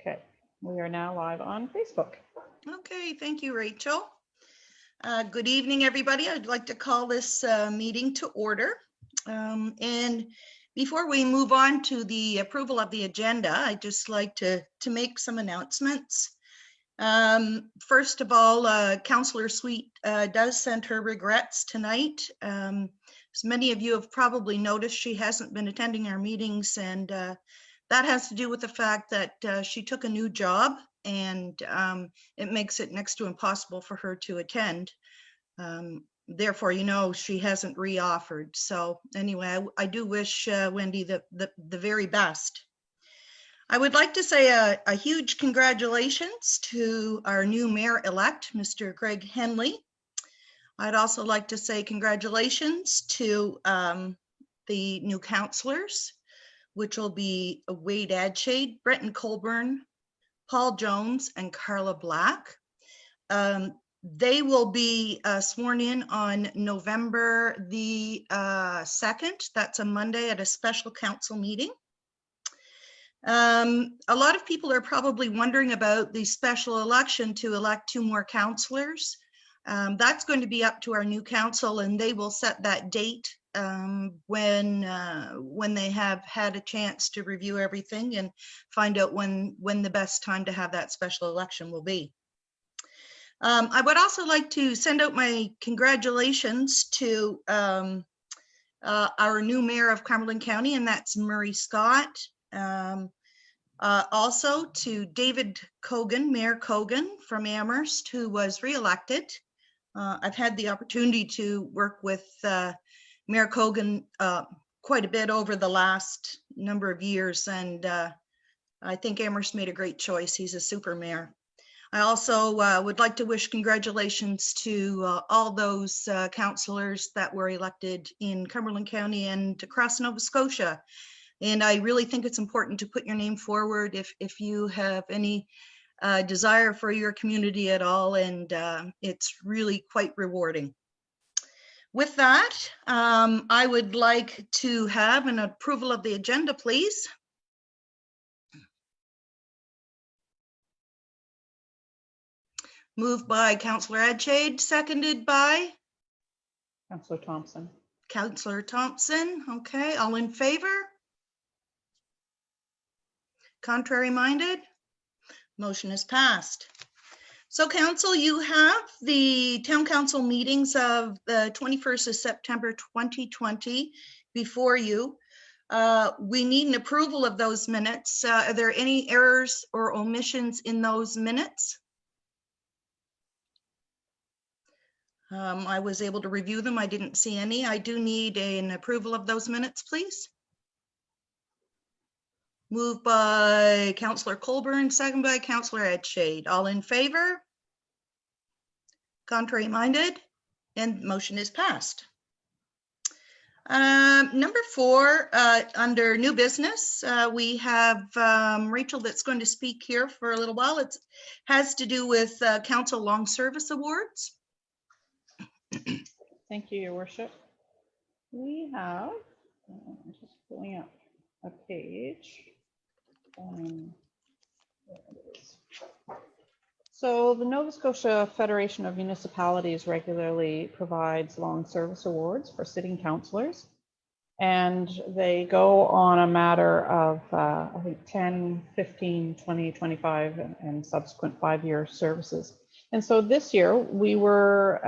Okay, we are now live on Facebook. Okay, thank you, Rachel. Good evening, everybody. I'd like to call this meeting to order. And before we move on to the approval of the agenda, I'd just like to make some announcements. First of all, Councillor Sweet does send her regrets tonight. As many of you have probably noticed, she hasn't been attending our meetings, and that has to do with the fact that she took a new job, and it makes it next to impossible for her to attend. Therefore, you know, she hasn't re-offered. So anyway, I do wish Wendy the very best. I would like to say a huge congratulations to our new mayor-elect, Mr. Greg Henley. I'd also like to say congratulations to the new councillors, which will be Wade Adshade, Brenton Colburn, Paul Jones, and Carla Black. They will be sworn in on November the 2nd. That's a Monday at a special council meeting. A lot of people are probably wondering about the special election to elect 2 more councillors. That's going to be up to our new council, and they will set that date when they have had a chance to review everything and find out when the best time to have that special election will be. I would also like to send out my congratulations to our new mayor of Cumberland County, and that's Murray Scott. Also to David Cogan, Mayor Cogan from Amherst, who was re-elected. I've had the opportunity to work with Mayor Cogan quite a bit over the last number of years, and I think Amherst made a great choice. He's a super mayor. I also would like to wish congratulations to all those councillors that were elected in Cumberland County and across Nova Scotia. And I really think it's important to put your name forward if you have any desire for your community at all, and it's really quite rewarding. With that, I would like to have an approval of the agenda, please. Moved by Councillor Adshade, seconded by Councillor Thompson. Councillor Thompson. Okay, all in favor? Contrary minded? Motion is passed. So council, you have the town council meetings of the 21st of September 2020 before you. We need an approval of those minutes. Are there any errors or omissions in those minutes? I was able to review them. I didn't see any. I do need an approval of those minutes, please. Moved by Councillor Colburn, second by Councillor Adshade. All in favor? Contrary minded? And motion is passed. Number 4, under new business, we have Rachel that's going to speak here for a little while. It has to do with council long service awards. Thank you, Your Worship. We have, just pulling up a page. There it is. So the Nova Scotia Federation of Municipalities regularly provides long service awards for sitting councillors, and they go on a matter of I think 10, 15, 20, 25 and subsequent 5-year services. And so this year we were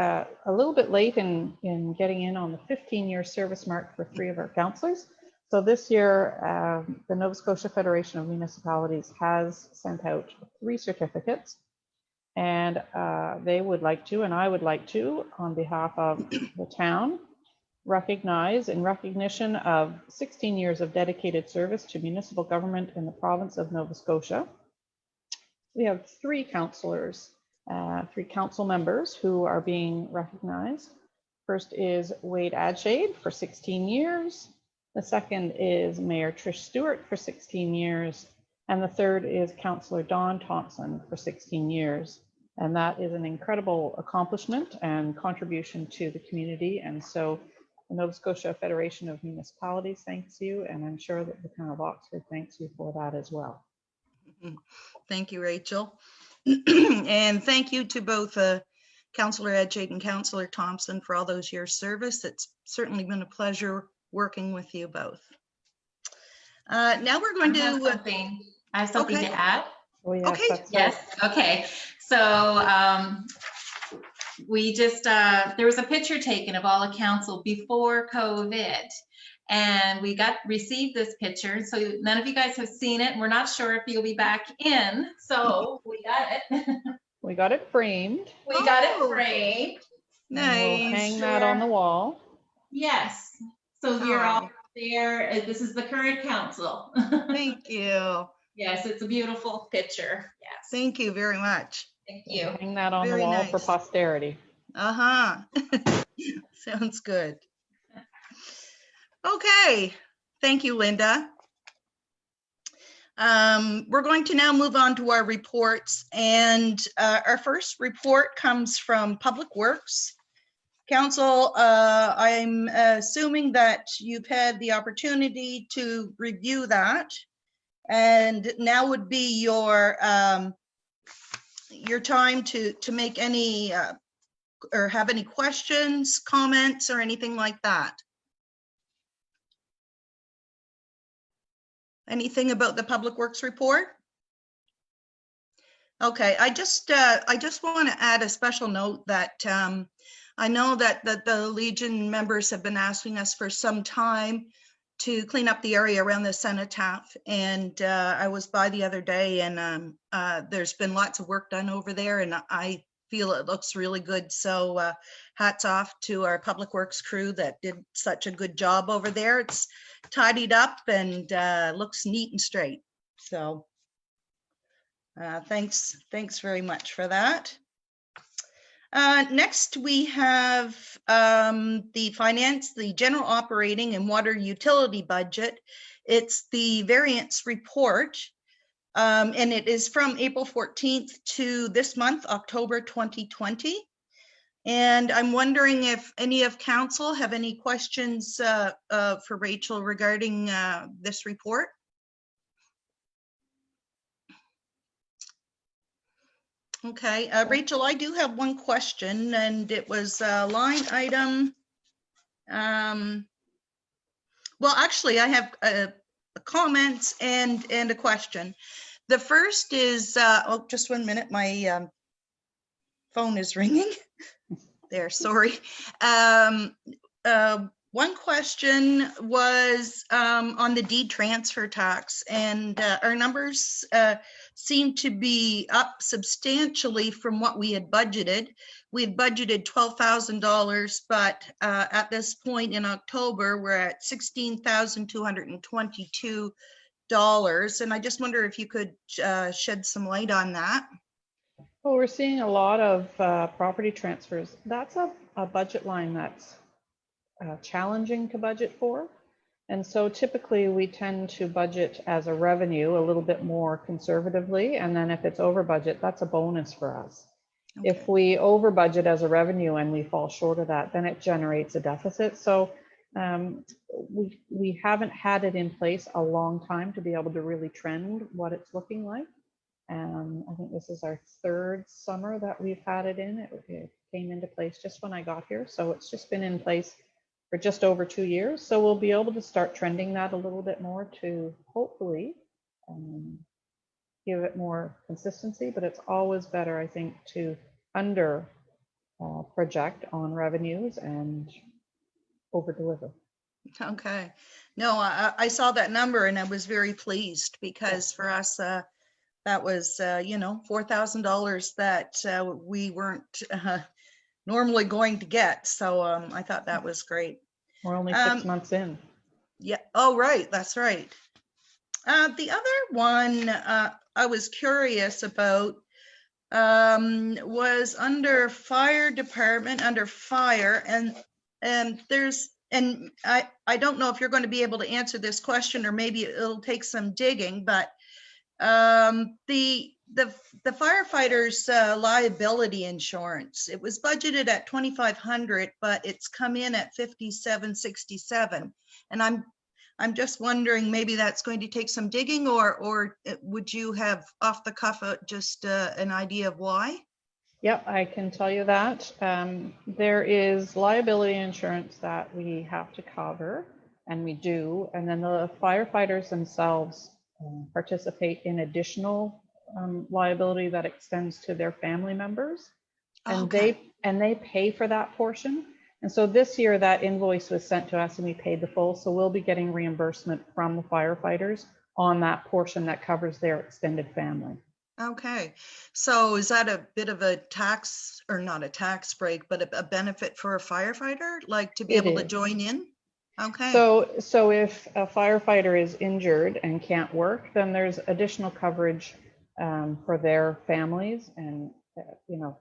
a little bit late in getting in on the 15-year service mark for 3 of our councillors. So this year, the Nova Scotia Federation of Municipalities has sent out 3 certificates, and they would like to, and I would like to, on behalf of the town, recognize, in recognition of 16 years of dedicated service to municipal government in the province of Nova Scotia. We have 3 councillors, 3 council members who are being recognized. First is Wade Adshade for 16 years. The second is Mayor Trish Stewart for 16 years. And the third is Councillor Dawn Thompson for 16 years. And that is an incredible accomplishment and contribution to the community. And so the Nova Scotia Federation of Municipalities thanks you, and I'm sure that the town of Oxford thanks you for that as well. Thank you, Rachel. And thank you to both Councillor Edgate and Councillor Thompson for all those years' service. It's certainly been a pleasure working with you both. Now we're going I have something okay. to add. Oh, yes, Okay. that's Yes. Okay. So we just there was a picture taken of all of council before COVID, and we received this picture. So none of you guys have seen it, and we're not sure if you'll be back in. So we got it. We got it framed. We got it Oh, framed. And we'll nice. hang that on the wall. Yes. So you're all Oh, there. This is the current council. thank you. Yes, it's a beautiful picture. Yes. Thank you very much. Thank We'll you. hang that on Very the wall for nice. posterity. Uh-huh. Sounds good. Okay. Thank you, Linda. We're going to now move on to our reports, and our first report comes from Public Works. Council, I'm assuming that you've had the opportunity to review that, and now would be your time to make any or have any questions, comments, or anything like that. Anything about the Public Works report? Okay, I just want to add a special note that I know that the Legion members have been asking us for some time to clean up the area around the cenotaph, and I was by the other day, and there's been lots of work done over there, and I feel it looks really good. So hats off to our Public Works crew that did such a good job over there. It's tidied up and looks neat and straight. So thanks very much for that. Next, we have the general operating and water utility budget. It's the variance report, and it is from April 14th to this month, October 2020. And I'm wondering if any of council have any questions for Rachel regarding this report. Okay, Rachel, I do have one question, and it was line item. Well, actually, I have a comment and a question. The first is, oh, just 1 minute, my phone is ringing. There, sorry. One question was on the deed transfer tax, and our numbers seem to be up substantially from what we had budgeted. We had budgeted $12,000, but at this point in October, we're at $16,222. And I just wonder if you could shed some light on that. Well, we're seeing a lot of property transfers. That's a budget line that's challenging to budget for. And so typically we tend to budget as a revenue a little bit more conservatively. And then if it's over budget, that's a bonus for us. Okay. If we over budget as a revenue and we fall short of that, then it generates a deficit. So we haven't had it in place a long time to be able to really trend what it's looking like. I think this is our third summer that we've had it in. It came into place just when I got here. So it's just been in place for just over 2 years. So we'll be able to start trending that a little bit more to hopefully give it more consistency, but it's always better, I think, to under project on revenues and over deliver. Okay. No, I saw that number and I was very pleased because for us, that was, you know, $4,000 that we weren't normally going to get. So I thought that was great. We're only 6 months in. Yeah. Oh, right. That's right. The other one I was curious about was under fire department, under fire, and there's, and I don't know if you're going to be able to answer this question, or maybe it'll take some digging, but the firefighters liability insurance, it was budgeted at $2,500, but it's come in at $5,767, and I'm I'm just wondering, maybe that's going to take some digging, or would you have off the cuff just an idea of why? Yep, I can tell you that. There is liability insurance that we have to cover, and we do. And then the firefighters themselves participate in additional liability that extends to their family members. And Okay. they pay for that portion. And so this year that invoice was sent to us and we paid the full. So we'll be getting reimbursement from the firefighters on that portion that covers their extended family. Okay, so is that a bit of a tax, or not a tax break, but a benefit for a firefighter, like to be It able to is. join in? Okay, So if a firefighter is injured and can't work, then there's additional coverage for their families. And you know,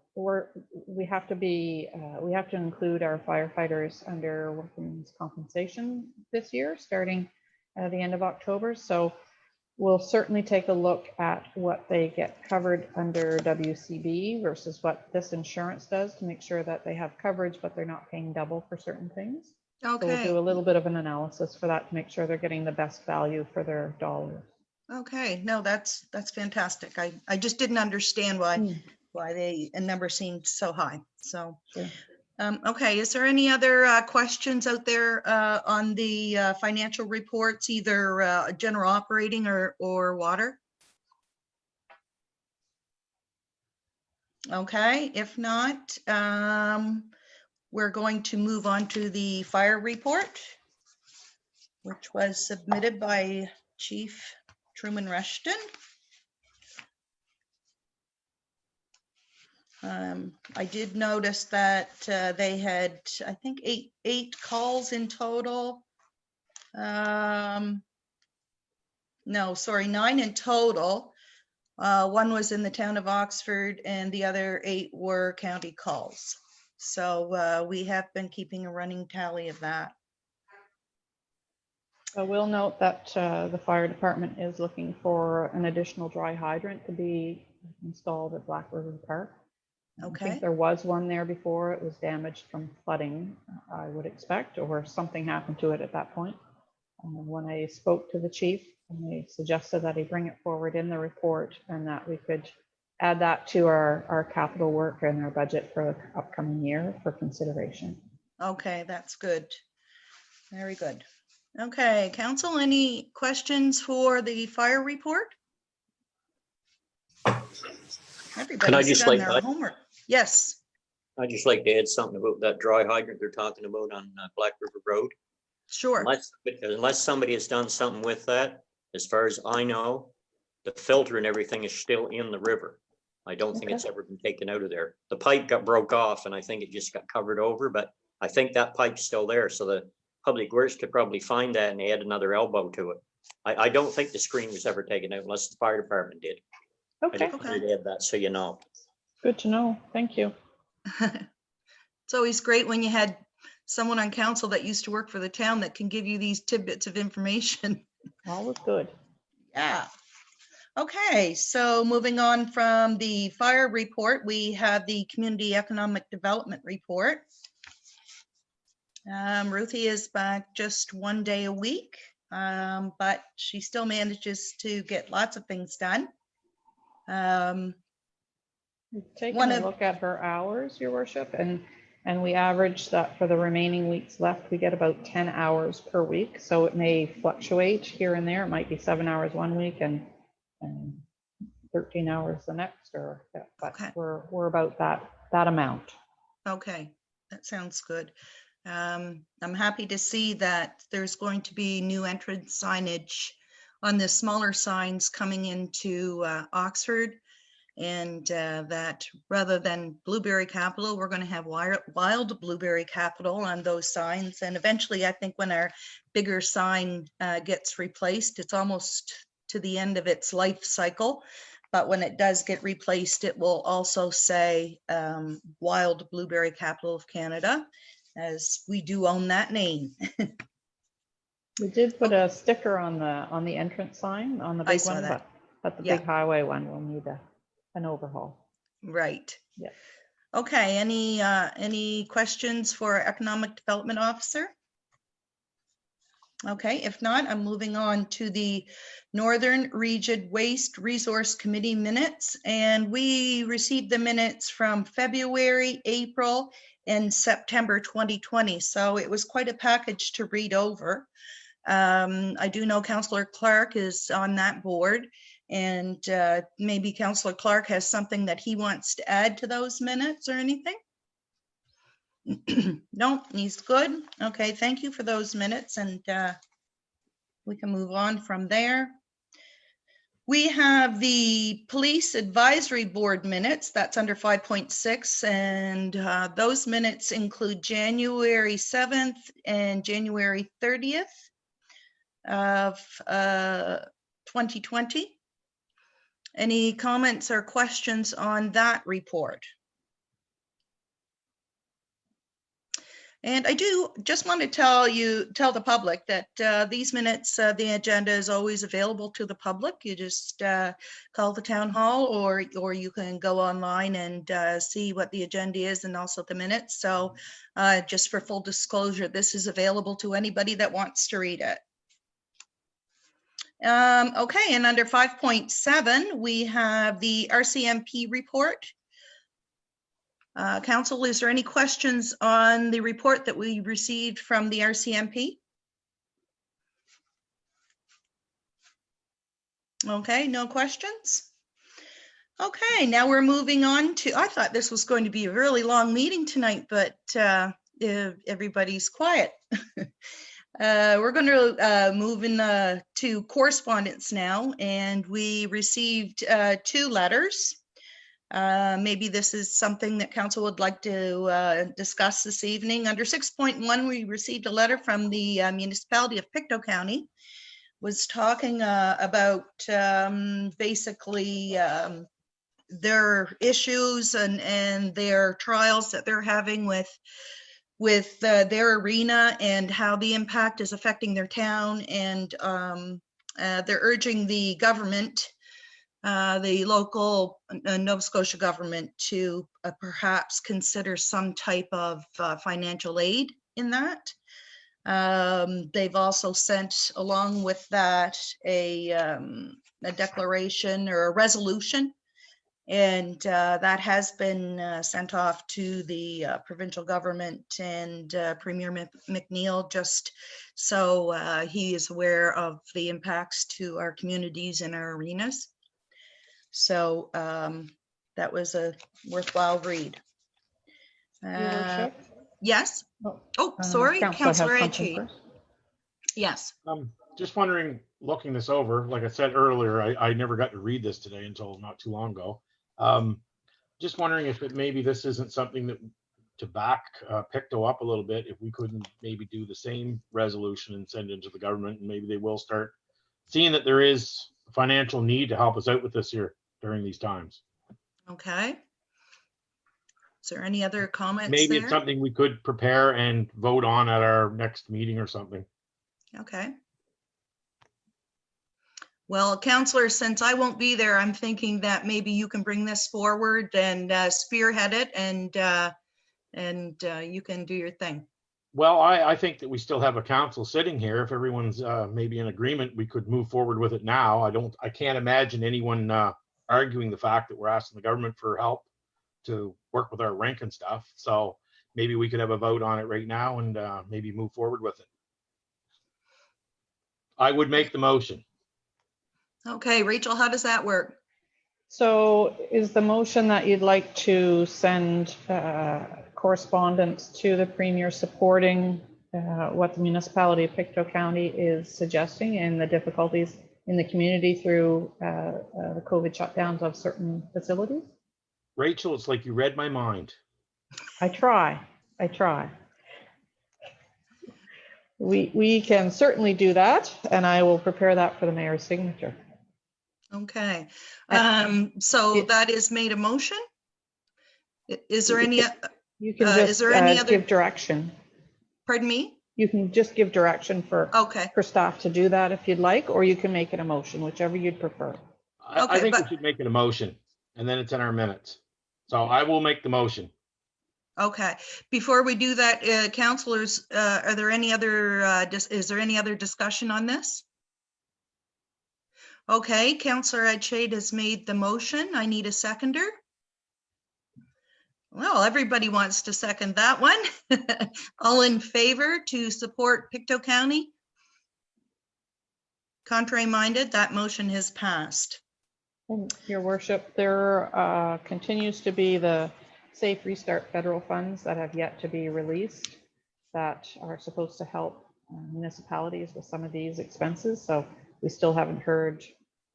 we have to include our firefighters under workmen's compensation this year, starting at the end of October. So we'll certainly take a look at what they get covered under WCB versus what this insurance does to make sure that they have coverage, but they're not paying double for certain things. So we'll do okay, a little bit of an analysis for that to make sure they're getting the best value for their dollars. okay. No, that's fantastic. I just didn't understand why a number seemed so high. So, Sure. okay, is there any other questions out there on the financial reports, either general operating or water? Okay, if not, we're going to move on to the fire report, which was submitted by Chief Truman Rushton. I did notice that they had, I think, eight calls in total. No, sorry, 9 in total. One was in the town of Oxford and the other 8 were county calls. So we have been keeping a running tally of that. I will note that the fire department is looking for an additional dry hydrant to be installed at Black River Park. I Okay, think there was one there before. It was damaged from flooding, I would expect, or something happened to it at that point. When I spoke to the chief, he suggested that he bring it forward in the report and that we could add that to our capital work and our budget for the upcoming year for consideration. okay, that's good. Very good. Okay, council, any questions for the fire report? Everybody's just done like their homework. Yes, I'd just like to add something about that dry hydrant they're talking about on Black River Road. sure. Unless somebody has done something with that, as far as I know, the filter and everything is still in the river. I don't think it's ever been taken out of there. The pipe broke off and I think it just got covered over, but I think that pipe's still there. So the Public Works could probably find that and add another elbow to it. I don't think the screen was ever taken out unless the fire department did. I Okay, just wanted to add that so you know. good to know. Thank you. It's always great when you had someone on council that used to work for the town that can give you these tidbits of information. All is good. Yeah. Okay, so moving on from the fire report, we have the community economic development report. Ruthie is back just 1 day a week, but she still manages to get lots of things done. We've taken a look at her hours, Your Worship, and we average that for the remaining weeks left, we get about 10 hours per week. So it may fluctuate here and there. It might be 7 hours one week and 13 hours the next, but Okay. we're about that amount. Okay, that sounds good. I'm happy to see that there's going to be new entrance signage on the smaller signs coming into Oxford, and that rather than Blueberry Capital, we're going to have Wild Blueberry Capital on those signs. And eventually, I think when our bigger sign gets replaced, it's almost to the end of its life cycle. But when it does get replaced, it will also say Wild Blueberry Capital of Canada, as we do own that name. We did put a sticker on the entrance sign on the I big saw one, that. but the Yeah. big highway one will need an overhaul. Right. Yeah. Okay, any questions for our Economic Development Officer? Okay, if not, I'm moving on to the Northern Region Waste Resource Committee minutes. And we received the minutes from February, April, and September 2020. So it was quite a package to read over. I do know Councillor Clark is on that board, and maybe Councillor Clark has something that he wants to add to those minutes or anything. No, he's good. Okay, thank you for those minutes, and we can move on from there. We have the Police Advisory Board minutes, that's under 5.6, and those minutes include January 7th and January 30th of 2020. Any comments or questions on that report? And I do just want to tell the public that these minutes, the agenda is always available to the public. You just call the town hall, or you can go online and see what the agenda is and also the minutes. So just for full disclosure, this is available to anybody that wants to read it. Okay, and under 5.7, we have the RCMP report. Council, is there any questions on the report that we received from the RCMP? Okay, no questions. Okay, now we're moving on to, I thought this was going to be a really long meeting tonight, but everybody's quiet. We're going to move in to correspondence now, and we received 2 letters. Maybe this is something that council would like to discuss this evening. Under 6.1, we received a letter from the municipality of Pictou County, was talking about basically their issues and their trials that they're having with their arena and how the impact is affecting their town. And they're urging the government, the local Nova Scotia government, to perhaps consider some type of financial aid in that. They've also sent along with that a declaration or a resolution, and that has been sent off to the provincial government and Premier McNeil, just so he is aware of the impacts to our communities and our arenas. So that was a worthwhile read. Your worship? Yes. Oh, sorry, Councillor Edgy. Yes. Just wondering, looking this over, like I said earlier, I never got to read this today until not too long ago. Just wondering if maybe this isn't something that to back Pictou up a little bit, if we couldn't maybe do the same resolution and send it to the government, and maybe they will start seeing that there is financial need to help us out with this here during these times. Okay. Is there any other comments Maybe there? it's something we could prepare and vote on at our next meeting or something. Okay. Well, Councillor, since I won't be there, I'm thinking that maybe you can bring this forward and spearhead it, and you can do your thing. Well, I think that we still have a council sitting here. If everyone's maybe in agreement, we could move forward with it now. I can't imagine anyone arguing the fact that we're asking the government for help to work with our rink and stuff. So maybe we could have a vote on it right now and maybe move forward with it. I would make the motion. Okay, Rachel, how does that work? So is the motion that you'd like to send correspondence to the Premier supporting what the municipality of Pictou County is suggesting and the difficulties in the community through the COVID shutdowns of certain facilities? Rachel, it's like you read my mind. I try. We can certainly do that, and I will prepare that for the mayor's signature. Okay, so that is made a motion? Is there any? You can just is there any other give direction. Pardon me? You can just give direction for staff to do that if you'd like, or you can make it a motion, whichever you'd prefer. I think we should make it a motion, and then it's in our minutes. So I will make the motion. Okay, before we do that, councilors, are there any other, is there any other discussion on this? Okay, Councillor Edshade has made the motion. I need a seconder. Well, everybody wants to second that one. All in favor to support Pictou County? Contrary minded, that motion has passed. Your worship, there continues to be the Safe Restart federal funds that have yet to be released that are supposed to help municipalities with some of these expenses. So we still haven't heard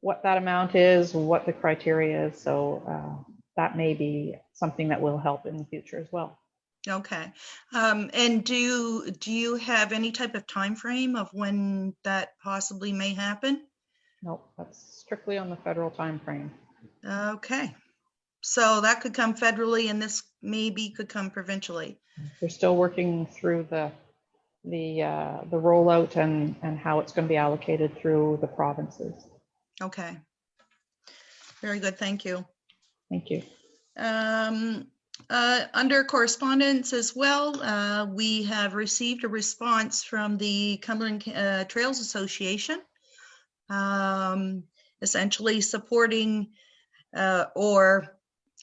what that amount is, what the criteria is. So that may be something that will help in the future as well. Okay, and do you have any type of time frame of when that possibly may happen? Nope, that's strictly on the federal time frame. Okay, so that could come federally and this maybe could come provincially. They're still working through the rollout and how it's going to be allocated through the provinces. Okay, very good, thank you. Thank you. Under correspondence as well, we have received a response from the Cumberland Trails Association, essentially supporting or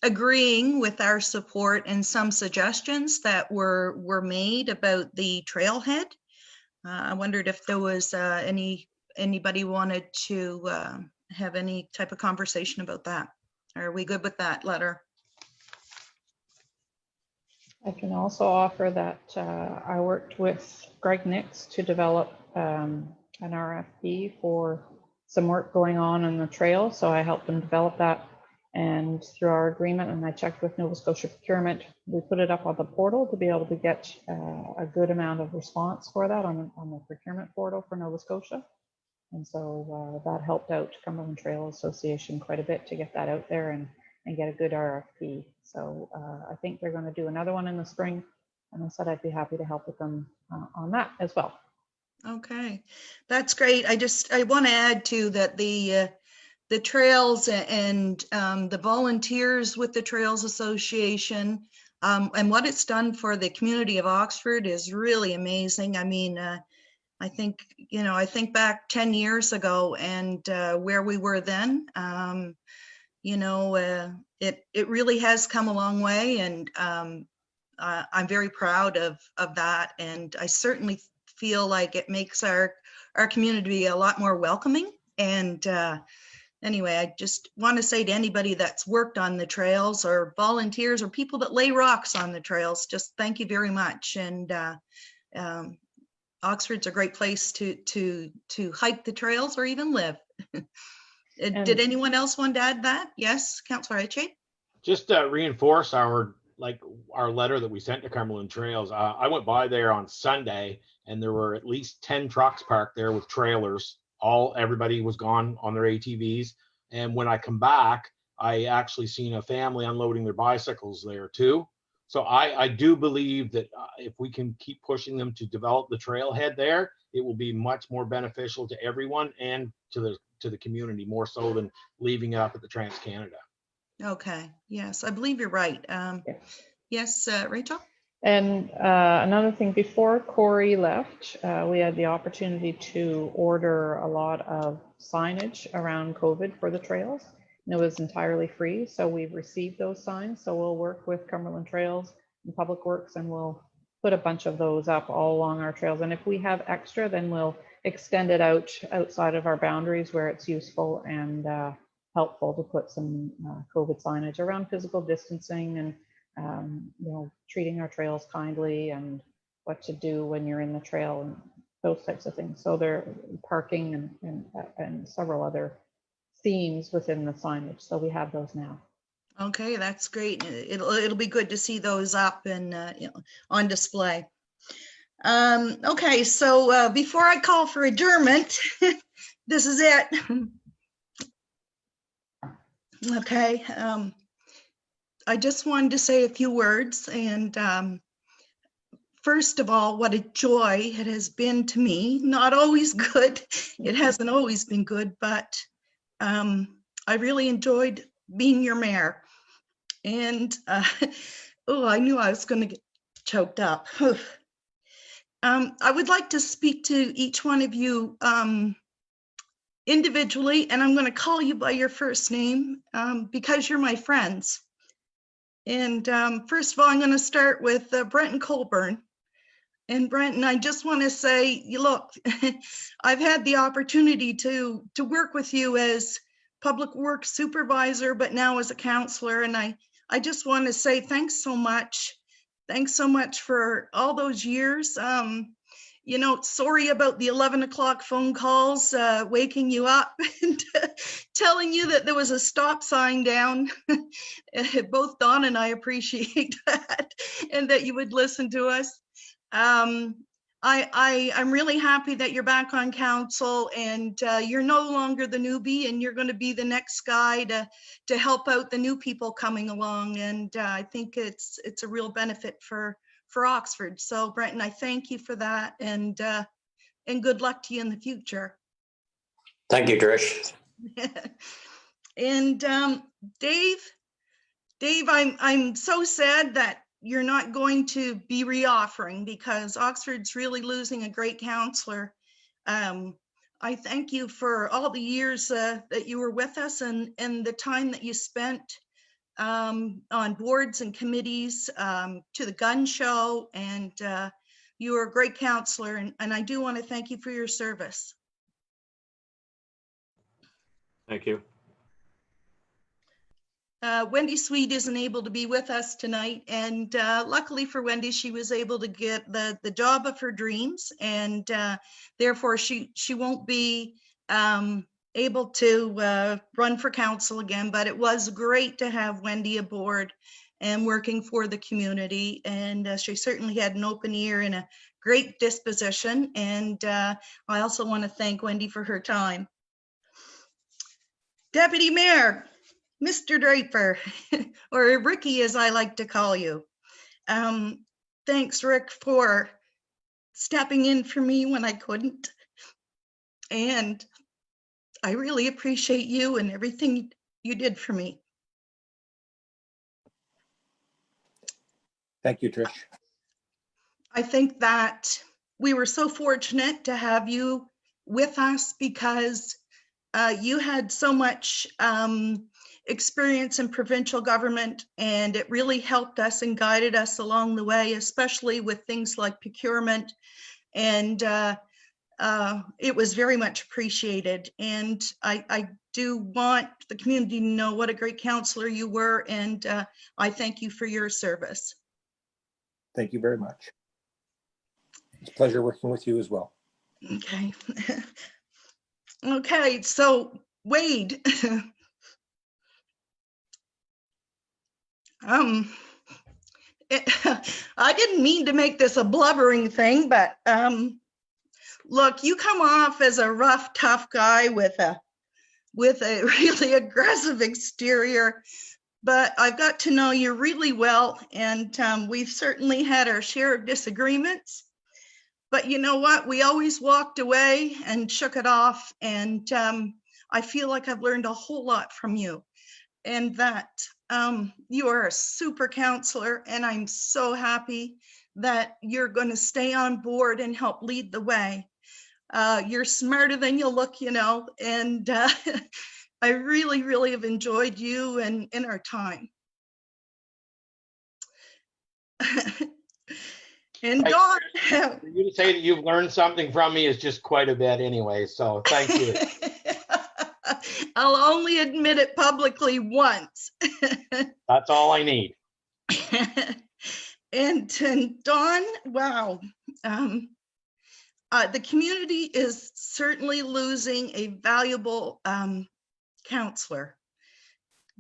agreeing with our support and some suggestions that were made about the trailhead. I wondered if there was anybody wanted to have any type of conversation about that. Are we good with that letter? I can also offer that I worked with Greg Nix to develop an RFP for some work going on the trail. So I helped them develop that, and through our agreement, and I checked with Nova Scotia Procurement, we put it up on the portal to be able to get a good amount of response for that on the procurement portal for Nova Scotia. And so that helped out Cumberland Trail Association quite a bit to get that out there and get a good RFP. So I think they're going to do another one in the spring. And I said I'd be happy to help with them on that as well. Okay, that's great. I want to add too that the trails and the volunteers with the Trails Association and what it's done for the community of Oxford is really amazing. I mean, I think back 10 years ago and where we were then, it really has come a long way, and I'm very proud of that. And I certainly feel like it makes our community a lot more welcoming. And anyway, I just want to say to anybody that's worked on the trails or volunteers or people that lay rocks on the trails, just thank you very much. And Oxford's a great place to hike the trails or even live. Did anyone else want to add that? Yes, Councillor Edshade? Just to reinforce our letter that we sent to Cumberland Trails. I went by there on Sunday and there were at least 10 trucks parked there with trailers. Everybody was gone on their ATVs. And when I come back, I actually seen a family unloading their bicycles there too. So I do believe that if we can keep pushing them to develop the trailhead there, it will be much more beneficial to everyone and to the community, more so than leaving it up at the Trans-Canada. Okay, yes, I believe you're right. Yes, Rachel? And another thing, before Corey left, we had the opportunity to order a lot of signage around COVID for the trails. And it was entirely free. So we've received those signs. So we'll work with Cumberland Trails and Public Works, and we'll put a bunch of those up all along our trails. And if we have extra, then we'll extend it out outside of our boundaries where it's useful and helpful to put some COVID signage around physical distancing and treating our trails kindly and what to do when you're in the trail and those types of things. So they're parking and several other themes within the signage. So we have those now. Okay, that's great. It'll be good to see those up and on display. Okay, so before I call for adjournment, this is it. Okay, I just wanted to say a few words. And first of all, what a joy it has been to me. Not always good. It hasn't always been good, but I really enjoyed being your mayor. And Oh, I knew I was going to get choked up. I would like to speak to each one of you individually, and I'm going to call you by your first name because you're my friends. And first of all, I'm going to start with Brenton Colburn. And Brenton, I just want to say, you look, I've had the opportunity to work with you as public works supervisor, but now as a counselor. And I just want to say thanks so much. Thanks so much for all those years. You know, sorry about the 11 o'clock phone calls, waking you up and telling you that there was a stop sign down. Both Dawn and I appreciate that, and that you would listen to us. I'm really happy that you're back on council, and you're no longer the newbie, and you're going to be the next guy to help out the new people coming along. And I think it's a real benefit for Oxford. So Brenton, I thank you for that, and good luck to you in the future. Thank you, Trish. And Dave, I'm so sad that you're not going to be reoffering, because Oxford's really losing a great counselor. I thank you for all the years that you were with us, and the time that you spent on boards and committees, to the gun show, and you were a great counselor, and I do want to thank you for your service. Thank you. Wendy Sweet isn't able to be with us tonight, and luckily for Wendy, she was able to get the job of her dreams, and therefore she won't be able to run for council again. But it was great to have Wendy aboard and working for the community, and she certainly had an open ear and a great disposition, and I also want to thank Wendy for her time. Deputy Mayor, Mr. Draper, or Ricky as I like to call you. Thanks, Rick, for stepping in for me when I couldn't. And I really appreciate you and everything you did for me. Thank you, Trish. I think that we were so fortunate to have you with us, because you had so much experience in provincial government, and it really helped us and guided us along the way, especially with things like procurement. And it was very much appreciated. And I do want the community to know what a great counselor you were, and I thank you for your service. Thank you very much. It's a pleasure working with you as well. Okay. Okay, so Wade. I didn't mean to make this a blubbering thing, but look, you come off as a rough, tough guy with a really aggressive exterior, but I've got to know you really well, and we've certainly had our share of disagreements. But you know what? We always walked away and shook it off, and I feel like I've learned a whole lot from you, and that you are a super counselor, and I'm so happy that you're going to stay on board and help lead the way. You're smarter than you look, you know, and I really, really have enjoyed you and in our time. And Dawn, For you to say that you've learned something from me is just quite a bit anyway, so thank you. I'll only admit it publicly once. That's all I need. And Dawn, wow. The community is certainly losing a valuable counselor.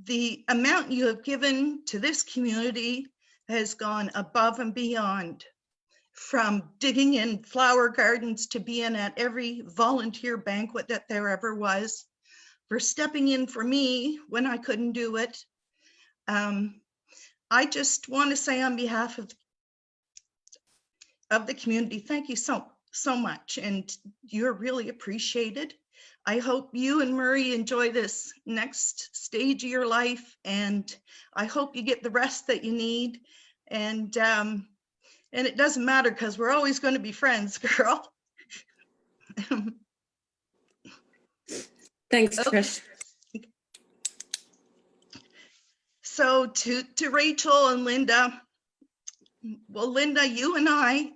The amount you have given to this community has gone above and beyond, from digging in flower gardens to being at every volunteer banquet that there ever was, for stepping in for me when I couldn't do it. I just want to say on behalf of the community, thank you so much, and you're really appreciated. I hope you and Murray enjoy this next stage of your life, and I hope you get the rest that you need. And it doesn't matter because we're always going to be friends, girl. Thanks, Okay. Trish. So to Rachel and Linda, well, Linda, you and I,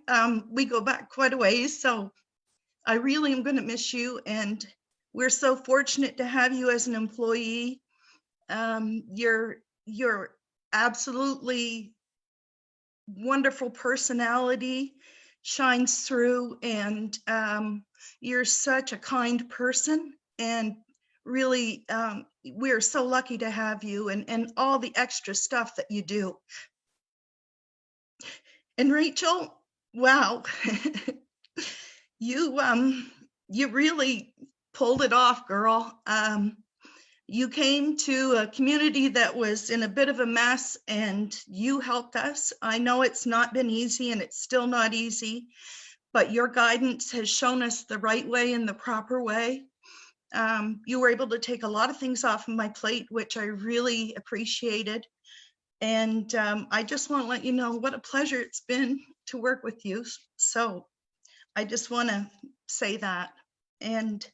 we go back quite a ways, so I really am going to miss you, and we're so fortunate to have you as an employee. You're absolutely wonderful personality shines through, and you're such a kind person, and really we're so lucky to have you, and all the extra stuff that you do. And Rachel, wow, you really pulled it off, girl. You came to a community that was in a bit of a mess, and you helped us. I know it's not been easy, and it's still not easy, but your guidance has shown us the right way and the proper way. You were able to take a lot of things off of my plate, which I really appreciated. And I just want to let you know what a pleasure it's been to work with you. So I just want to say that. And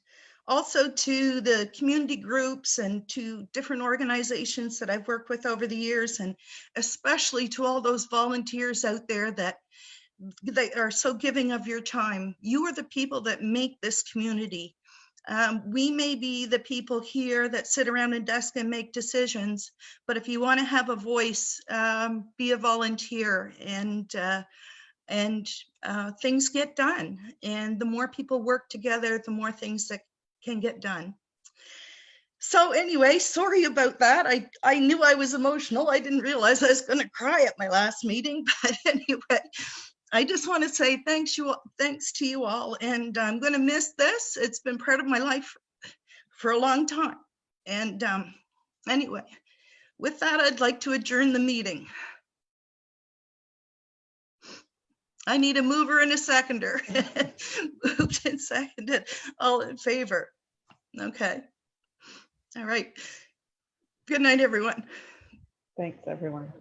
also to the community groups and to different organizations that I've worked with over the years, and especially to all those volunteers out there that they are so giving of your time. You are the people that make this community. We may be the people here that sit around a desk and make decisions, but if you want to have a voice, be a volunteer, and things get done. And the more people work together, the more things that can get done. So anyway, sorry about that. I knew I was emotional. I didn't realize I was going to cry at my last meeting, but anyway, I just want to say thanks to you all, and I'm going to miss this. It's been part of my life for a long time. And anyway, with that, I'd like to adjourn the meeting. I need a mover and a seconder. Moved and seconded. All in favor? Okay. All right. Good night, everyone. Thanks, everyone.